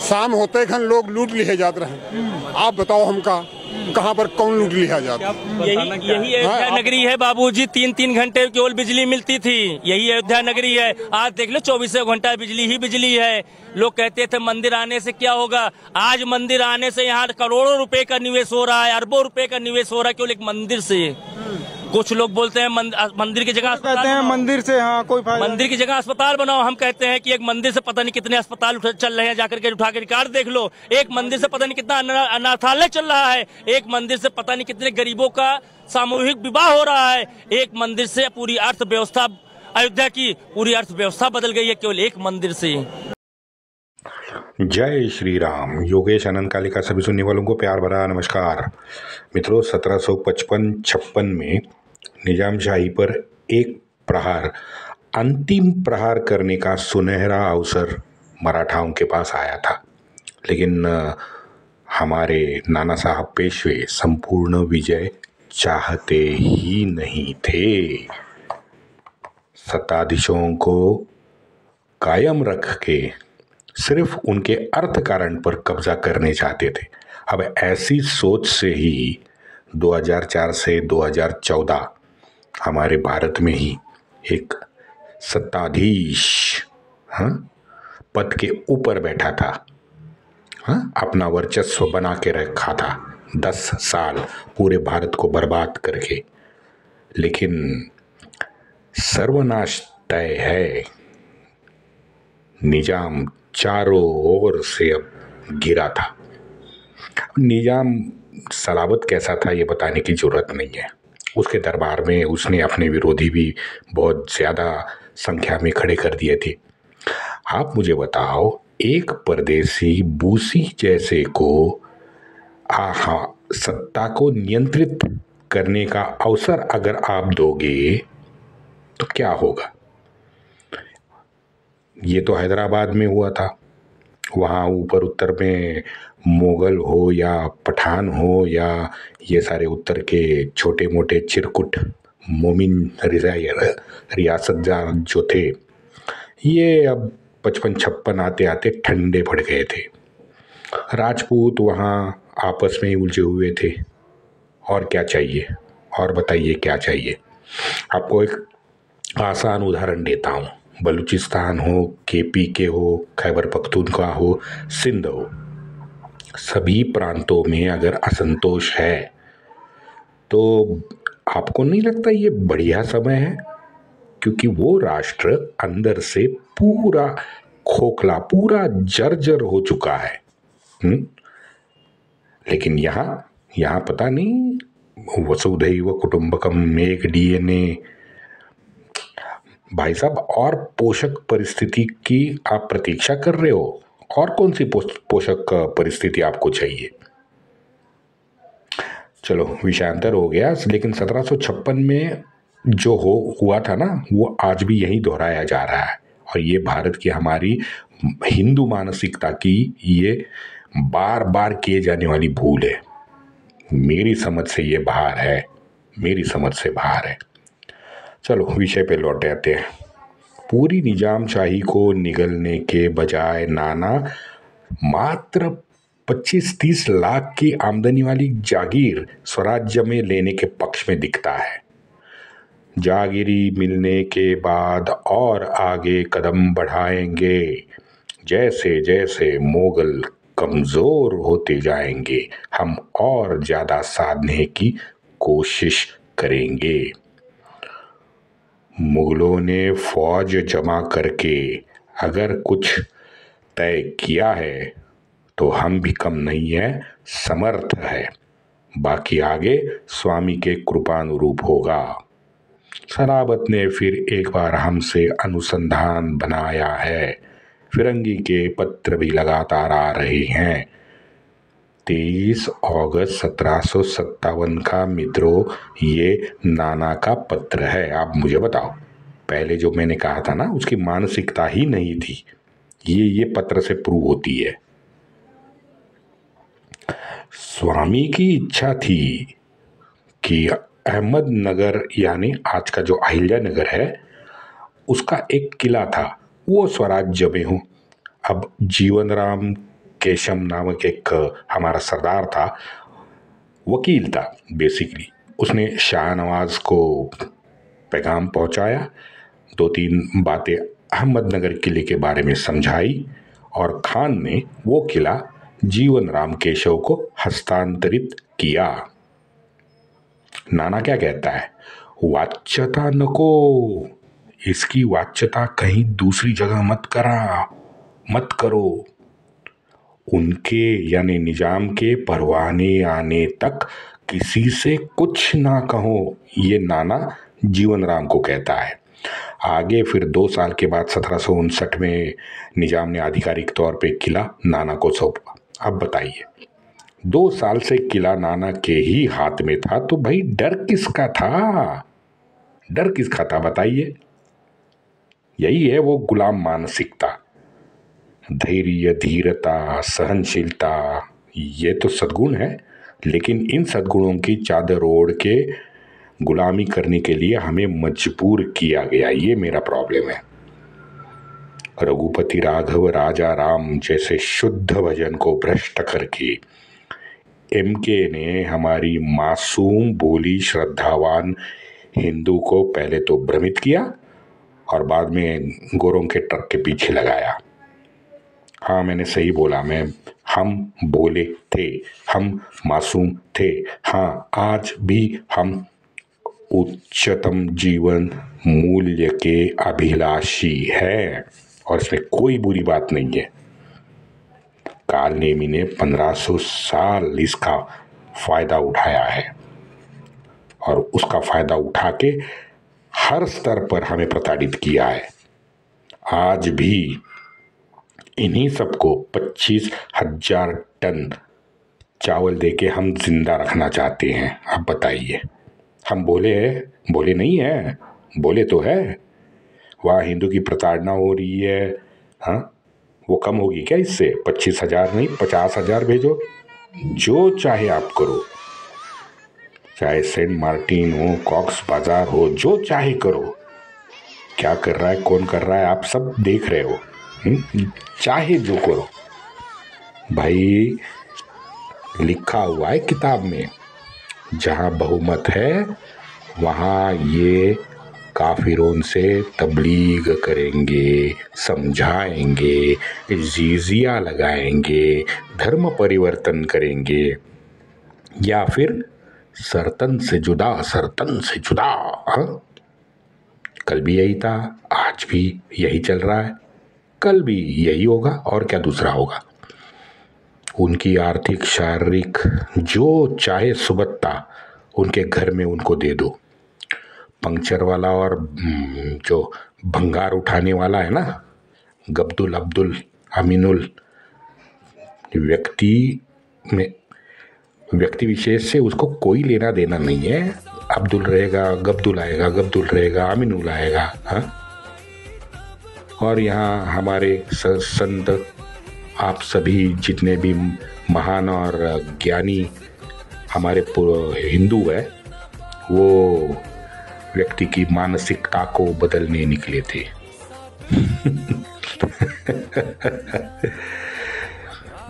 शाम होते खन लोग लूट लिए जाते रहे। आप बताओ हमका कहाँ पर कौन लूट लिया जाता? यही अयोध्या नगरी है बाबूजी। 3-3 घंटे केवल बिजली मिलती थी। यही अयोध्या नगरी है। आज देख लो 24 घंटा बिजली ही बिजली है। लोग कहते थे मंदिर आने से क्या होगा। आज मंदिर आने से यहाँ करोड़ों रुपए का निवेश हो रहा है, अरबों रुपए का निवेश हो रहा है केवल एक मंदिर से। कुछ लोग बोलते हैं मंदिर की जगह कहते हैं मंदिर से हाँ कोई फायदा, मंदिर की जगह अस्पताल बनाओ। हम कहते हैं कि एक मंदिर से पता नहीं कितने अस्पताल चल रहे हैं। जाकर के उठा के रिकॉर्ड देख लो। एक मंदिर से पता नहीं कितना अनाथालय चल रहा है। एक मंदिर से पता नहीं कितने गरीबों का सामूहिक विवाह हो रहा है। एक मंदिर से पूरी अर्थव्यवस्था, अयोध्या की पूरी अर्थव्यवस्था बदल गई है केवल एक मंदिर से। जय श्री राम। योगेश आनंद कालिका सभी सुनने वालों को प्यार भरा नमस्कार। मित्रों, 1755-56 में निजामशाही पर एक प्रहार, अंतिम प्रहार करने का सुनहरा अवसर मराठाओं के पास आया था। लेकिन हमारे नाना साहब पेशवे संपूर्ण विजय चाहते ही नहीं थे। सत्ताधीशों को कायम रख के सिर्फ उनके अर्थ कारण पर कब्जा करने चाहते थे। अब ऐसी सोच से ही 2004 से 2014 हमारे भारत में ही एक सत्ताधीश पद के ऊपर बैठा था, अपना वर्चस्व बना के रखा था 10 साल पूरे भारत को बर्बाद करके। लेकिन सर्वनाश तय है। निजाम चारों ओर से अब गिरा था। निजाम सलाबत कैसा था ये बताने की जरूरत नहीं है। उसके दरबार में उसने अपने विरोधी भी बहुत ज़्यादा संख्या में खड़े कर दिए थे। आप मुझे बताओ, एक परदेसी बूसी जैसे को सत्ता को नियंत्रित करने का अवसर अगर आप दोगे तो क्या होगा? ये तो हैदराबाद में हुआ था। वहाँ ऊपर उत्तर में मुगल हो या पठान हो या ये सारे उत्तर के छोटे मोटे चिरकुट मोमिन रियासतदार जो थे, ये अब 55-56 आते आते ठंडे पड़ गए थे। राजपूत वहाँ आपस में ही उलझे हुए थे। और क्या चाहिए? और बताइए क्या चाहिए? आपको एक आसान उदाहरण देता हूँ। बलूचिस्तान हो, केपी के हो, खैबर पख्तूनख्वा हो, सिंध हो, सभी प्रांतों में अगर असंतोष है तो आपको नहीं लगता ये बढ़िया समय है? क्योंकि वो राष्ट्र अंदर से पूरा खोखला, पूरा जर्जर हो चुका है। लेकिन यहाँ पता नहीं, वसुधैव कुटुंबकम, एक डीएनए। भाई साहब, और पोषक परिस्थिति की आप प्रतीक्षा कर रहे हो? और कौन सी पोषक परिस्थिति आपको चाहिए? चलो विषयांतर हो गया। लेकिन 1756 में जो हुआ था ना, वो आज भी यही दोहराया जा रहा है। और ये भारत की, हमारी हिंदू मानसिकता की ये बार बार किए जाने वाली भूल है। मेरी समझ से ये बाहर है, मेरी समझ से बाहर है। चलो विषय पे लौट आते हैं। पूरी निजामशाही को निगलने के बजाय नाना मात्र 25-30 लाख की आमदनी वाली जागीर स्वराज्य में लेने के पक्ष में दिखता है। जागीरी मिलने के बाद और आगे कदम बढ़ाएंगे। जैसे जैसे मोगल कमजोर होते जाएंगे, हम और ज्यादा साधने की कोशिश करेंगे। मुगलों ने फौज जमा करके अगर कुछ तय किया है तो हम भी कम नहीं है, समर्थ है। बाकी आगे स्वामी के कृपानुरूप होगा। सलाबत ने फिर एक बार हमसे अनुसंधान बनाया है। फिरंगी के पत्र भी लगातार आ रहे हैं। 23 अगस्त 1757 का मित्रों ये नाना का पत्र है। आप मुझे बताओ, पहले जो मैंने कहा था ना, उसकी मानसिकता ही नहीं थी। ये पत्र से प्रूव होती है। स्वामी की इच्छा थी कि अहमदनगर, यानी आज का जो अहिल्या नगर है, उसका एक किला था, वो स्वराज्य में हो। अब जीवन राम केशम नामक एक हमारा सरदार था, वकील था बेसिकली। उसने शाहनवाज को पैगाम पहुंचाया, 2-3 बातें अहमदनगर किले के बारे में समझाई और खान ने वो किला जीवन राम केशव को हस्तांतरित किया। नाना क्या कहता है? वाच्यता नको, इसकी वाच्यता कहीं दूसरी जगह मत करो। उनके यानी निजाम के परवाने आने तक किसी से कुछ ना कहो, ये नाना जीवन राम को कहता है। आगे फिर 2 साल के बाद 1759 में निजाम ने आधिकारिक तौर पे किला नाना को सौंपा। अब बताइए, 2 साल से किला नाना के ही हाथ में था, तो भाई डर किसका था बताइए? यही है वो गुलाम मानसिकता। धैर्य, धीरता, सहनशीलता, ये तो सद्गुण है, लेकिन इन सद्गुणों की चादर ओढ़ के गुलामी करने के लिए हमें मजबूर किया गया, ये मेरा प्रॉब्लम है। रघुपति राघव राजा राम जैसे शुद्ध भजन को भ्रष्ट करके एमके ने हमारी मासूम भोली श्रद्धावान हिंदू को पहले तो भ्रमित किया और बाद में गोरों के ट्रक के पीछे लगाया। हाँ, मैंने सही बोला, हम भोले थे, हम मासूम थे। हाँ, आज भी हम उच्चतम जीवन मूल्य के अभिलाषी हैं और इसमें कोई बुरी बात नहीं है। काल नेमी ने 1500 साल इसका फायदा उठाया है और उसका फायदा उठा के हर स्तर पर हमें प्रताड़ित किया है। आज भी इन्हीं सबको 25,000 टन चावल देके हम जिंदा रखना चाहते हैं। अब बताइए, हम बोले नहीं है, बोले तो है। वहाँ हिंदू की प्रताड़ना हो रही है, हाँ, वो कम होगी क्या इससे? 25,000 नहीं, 50,000 भेजो, जो चाहे आप करो, चाहे सेंट मार्टिन हो, कॉक्स बाजार हो, जो चाहे करो। क्या कर रहा है, कौन कर रहा है, आप सब देख रहे हो। चाहे जो करो भाई, लिखा हुआ है किताब में, जहाँ बहुमत है वहाँ ये काफिरों से तबलीग करेंगे, समझाएंगे, जिजिया लगाएंगे, धर्म परिवर्तन करेंगे, या फिर सरतन से जुदा। हाँ? कल भी यही था, आज भी यही चल रहा है, कल भी यही होगा, और क्या दूसरा होगा। उनकी आर्थिक, शारीरिक जो चाहे सुबत्ता उनके घर में उनको दे दो। पंक्चर वाला और जो भंगार उठाने वाला है ना, गब्दुल, अब्दुल, अमीनुल, व्यक्ति विशेष से उसको कोई लेना देना नहीं है। अब्दुल रहेगा, गब्दुल आएगा, गब्दुल रहेगा, अमीनुल आएगा। हाँ, और यहाँ हमारे संत, आप सभी जितने भी महान और ज्ञानी हमारे हिंदू है, वो व्यक्ति की मानसिकता को बदलने निकले थे।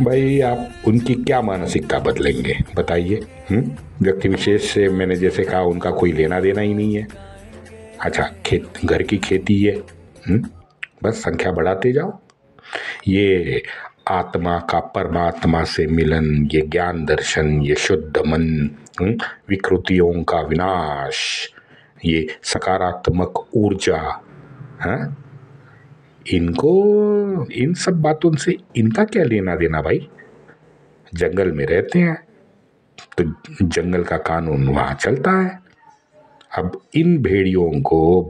भाई, आप उनकी क्या मानसिकता बदलेंगे बताइए? व्यक्ति विशेष से मैंने जैसे कहा, उनका कोई लेना देना ही नहीं है। अच्छा, घर की खेती है, बस संख्या बढ़ाते जाओ। ये आत्मा का परमात्मा से मिलन, ये ज्ञान दर्शन, ये शुद्ध मन, विकृतियों का विनाश, ये सकारात्मक ऊर्जा, हाँ, इनको, इन सब बातों से इनका क्या लेना देना भाई? जंगल में रहते हैं तो जंगल का कानून वहाँ चलता है। अब इन भेड़ियों को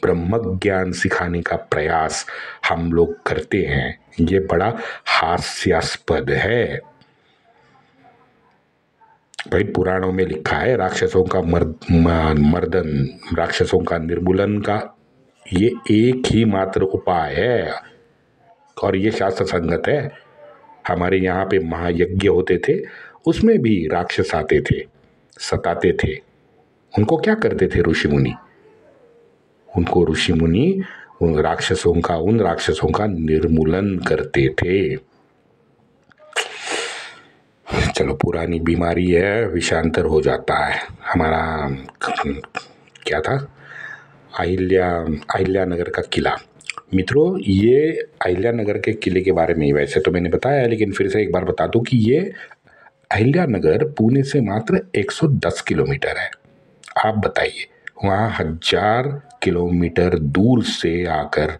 ब्रह्म ज्ञान सिखाने का प्रयास हम लोग करते हैं, ये बड़ा हास्यास्पद है। भाई, पुराणों में लिखा है राक्षसों का मर्दन, राक्षसों का निर्मूलन का ये एक ही मात्र उपाय है, और ये शास्त्र संगत है। हमारे यहाँ पे महायज्ञ होते थे, उसमें भी राक्षस आते थे, सताते थे। उनको क्या करते थे ऋषि मुनि? उनको ऋषि मुनि उन राक्षसों का निर्मूलन करते थे। चलो, पुरानी बीमारी है, विषांतर हो जाता है। हमारा क्या था, अहिल्या नगर का किला। मित्रों, ये अहिल्या नगर के किले के बारे में ही वैसे तो मैंने बताया है, लेकिन फिर से एक बार बता दूं कि ये अहिल्या नगर पुणे से मात्र 110 किलोमीटर है। आप बताइए, वहाँ 1000 किलोमीटर दूर से आकर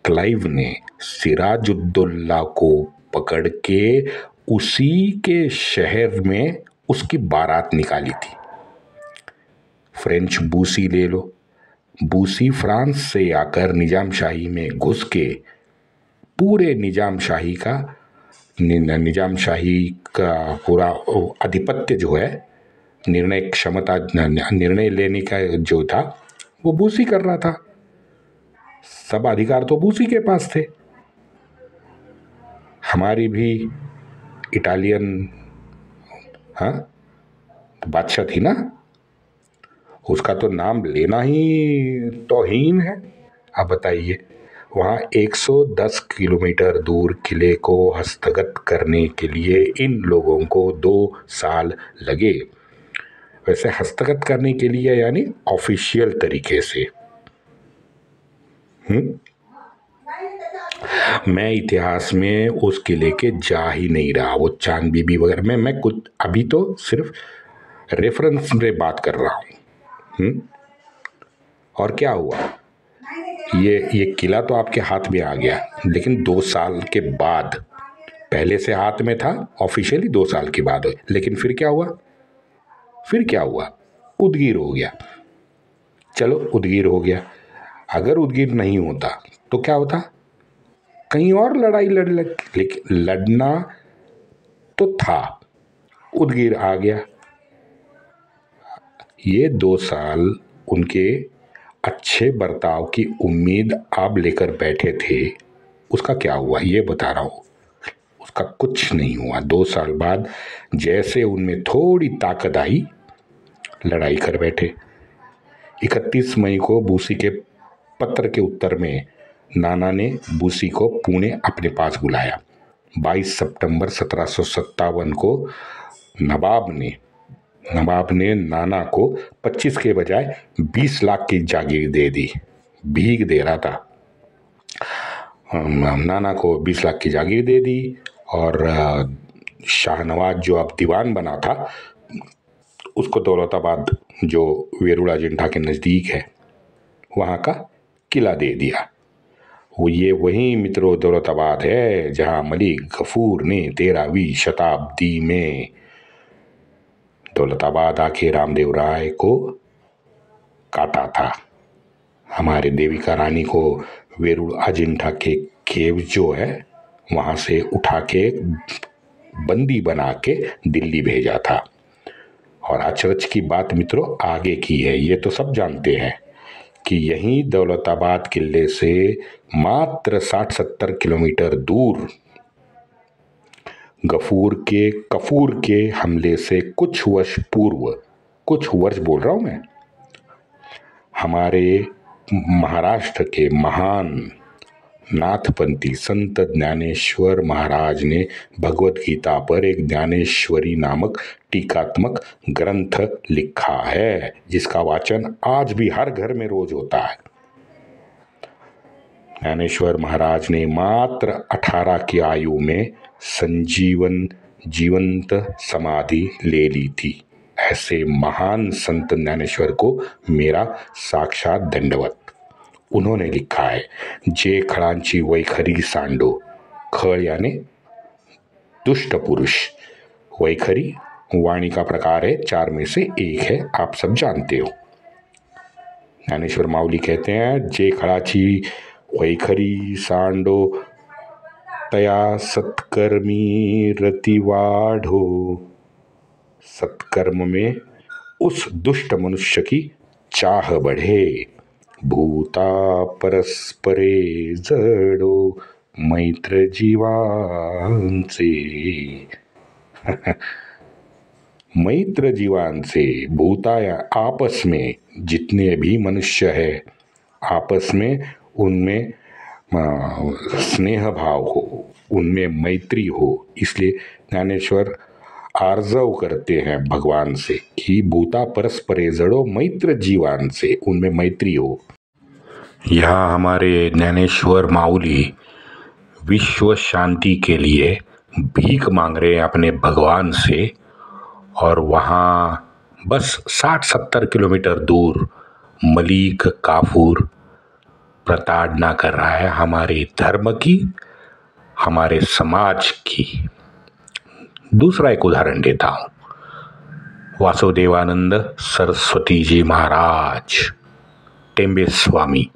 क्लाइव ने सिराजुद्दौला को पकड़ के उसी के शहर में उसकी बारात निकाली थी। फ्रेंच बूसी ले लो, बूसी फ्रांस से आकर निजामशाही में घुस के पूरे निजामशाही का पूरा आधिपत्य जो है, निर्णय क्षमता, निर्णय लेने का जो था, वो बूसी कर रहा था। सब अधिकार तो बूसी के पास थे। हमारी भी इटालियन बादशाह थी ना, उसका तो नाम लेना ही तौहीन है। आप बताइए, वहाँ 110 किलोमीटर दूर किले को हस्तगत करने के लिए इन लोगों को 2 साल लगे। वैसे हस्तगत करने के लिए यानी ऑफिशियल तरीके से। मैं इतिहास में उस किले के जा ही नहीं रहा, वो चांद बीबी वगैरह में मैं कुछ अभी तो सिर्फ रेफरेंस में बात कर रहा हूँ। और क्या हुआ, ये किला तो आपके हाथ में आ गया, लेकिन 2 साल के बाद, पहले से हाथ में था ऑफिशियली 2 साल के बाद, लेकिन फिर क्या हुआ, उदगीर हो गया। चलो, उदगीर हो गया। अगर उदगीर नहीं होता तो क्या होता, कहीं और लड़ाई लेकिन लड़ना तो था, उदगीर आ गया। ये 2 साल उनके अच्छे बर्ताव की उम्मीद आप लेकर बैठे थे, उसका क्या हुआ ये बता रहा हूँ। उसका कुछ नहीं हुआ। 2 साल बाद जैसे उनमें थोड़ी ताकत आई, लड़ाई कर बैठे। 31 मई को बूसी के पत्र के उत्तर में नाना ने बूसी को पुणे अपने पास बुलाया। 22 सितंबर 1757 को नवाब ने नाना को 25 के बजाय 20 लाख की जागीर दे दी। भीख दे रहा था। नाना को 20 लाख की जागीर दे दी और शाहनवाज जो अब दीवान बना था, उसको दौलताबाद जो वेरुड़ अजिंठा के नज़दीक है, वहाँ का किला दे दिया। ये वही मित्रों दौलताबाद है जहाँ मलिक गफूर ने 13वीं शताब्दी में दौलताबाद आके रामदेव राय को काटा था। हमारे देविका रानी को वेरुड़ अजिंठा के केव जो है वहाँ से उठा के बंदी बना के दिल्ली भेजा था। और अचरज की बात मित्रों आगे की है, ये तो सब जानते हैं कि यहीं दौलताबाद किले से मात्र 60-70 किलोमीटर दूर कफूर के हमले से कुछ वर्ष बोल रहा हूं मैं, हमारे महाराष्ट्र के महान नाथपंथी संत ज्ञानेश्वर महाराज ने भगवत गीता पर एक ज्ञानेश्वरी नामक टीकात्मक ग्रंथ लिखा है, जिसका वाचन आज भी हर घर में रोज होता है। ज्ञानेश्वर महाराज ने मात्र 18 की आयु में जीवंत समाधि ले ली थी। ऐसे महान संत ज्ञानेश्वर को मेरा साक्षात दंडवत। उन्होंने लिखा है, जे खड़ांची वैखरी सांडो, खड़ यानी दुष्ट पुरुष, वैखरी वाणी का प्रकार है, 4 में से 1 है, आप सब जानते हो। ज्ञानेश्वर माउली कहते हैं, जे खड़ाची वैखरी सांडो तया सत्कर्मी रति वाढ़ो। सत्कर्म में उस दुष्ट मनुष्य की चाह बढ़े। भूता परस्परे जड़ो मैत्र जीवान से। मैत्र जीवान से, भूताया आपस में जितने भी मनुष्य है, आपस में उनमें स्नेह भाव हो, उनमें मैत्री हो। इसलिए ज्ञानेश्वर आर्जव करते हैं भगवान से कि भूता परस्परे जड़ो मैत्र जीवान से, उनमें मैत्री हो। यहाँ हमारे ज्ञानेश्वर माउली विश्व शांति के लिए भीख मांग रहे हैं अपने भगवान से, और वहाँ बस 60-70 किलोमीटर दूर मलिक काफूर प्रताड़ना कर रहा है हमारे धर्म की, हमारे समाज की। दूसरा एक उदाहरण देता हूँ, वासुदेवानंद सरस्वती जी महाराज, टेम्बे स्वामी।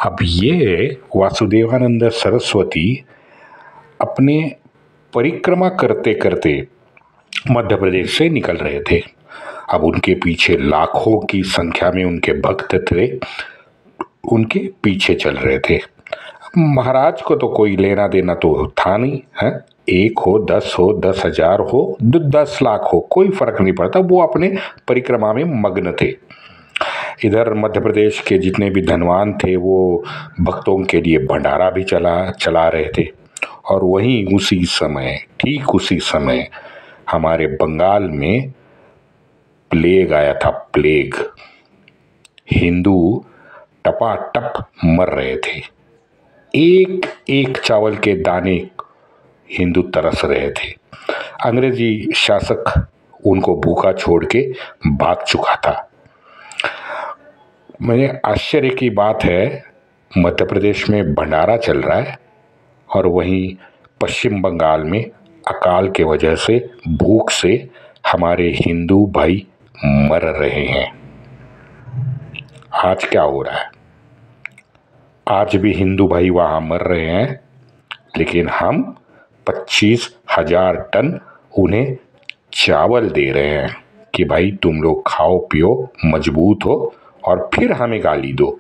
अब ये वासुदेवानंद सरस्वती अपने परिक्रमा करते करते मध्य प्रदेश से निकल रहे थे। अब उनके पीछे लाखों की संख्या में उनके भक्त थे, उनके पीछे चल रहे थे। महाराज को तो कोई लेना देना तो था नहीं है, 1 हो 10 हो 10,000 हो 10 लाख हो, कोई फर्क नहीं पड़ता, वो अपने परिक्रमा में मग्न थे। इधर मध्य प्रदेश के जितने भी धनवान थे वो भक्तों के लिए भंडारा भी चला रहे थे। और वहीं उसी समय, ठीक उसी समय हमारे बंगाल में प्लेग आया था, प्लेग। हिंदू टपाटप मर रहे थे, एक एक चावल के दाने हिंदू तरस रहे थे। अंग्रेजी शासक उनको भूखा छोड़ के भाग चुका था। मुझे आश्चर्य की बात है, मध्य प्रदेश में भंडारा चल रहा है और वहीं पश्चिम बंगाल में अकाल के वजह से, भूख से हमारे हिंदू भाई मर रहे हैं। आज क्या हो रहा है? आज भी हिंदू भाई वहां मर रहे हैं, लेकिन हम 25,000 टन उन्हें चावल दे रहे हैं कि भाई तुम लोग खाओ पियो, मजबूत हो, और फिर हमें गाली दो,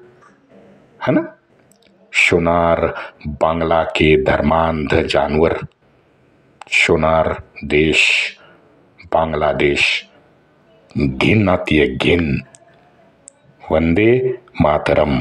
है ना। सोनार बांग्ला के धर्मांध जानवर, सोनार देश बांग्लादेश, घिन आती है, घिन। वंदे मातरम।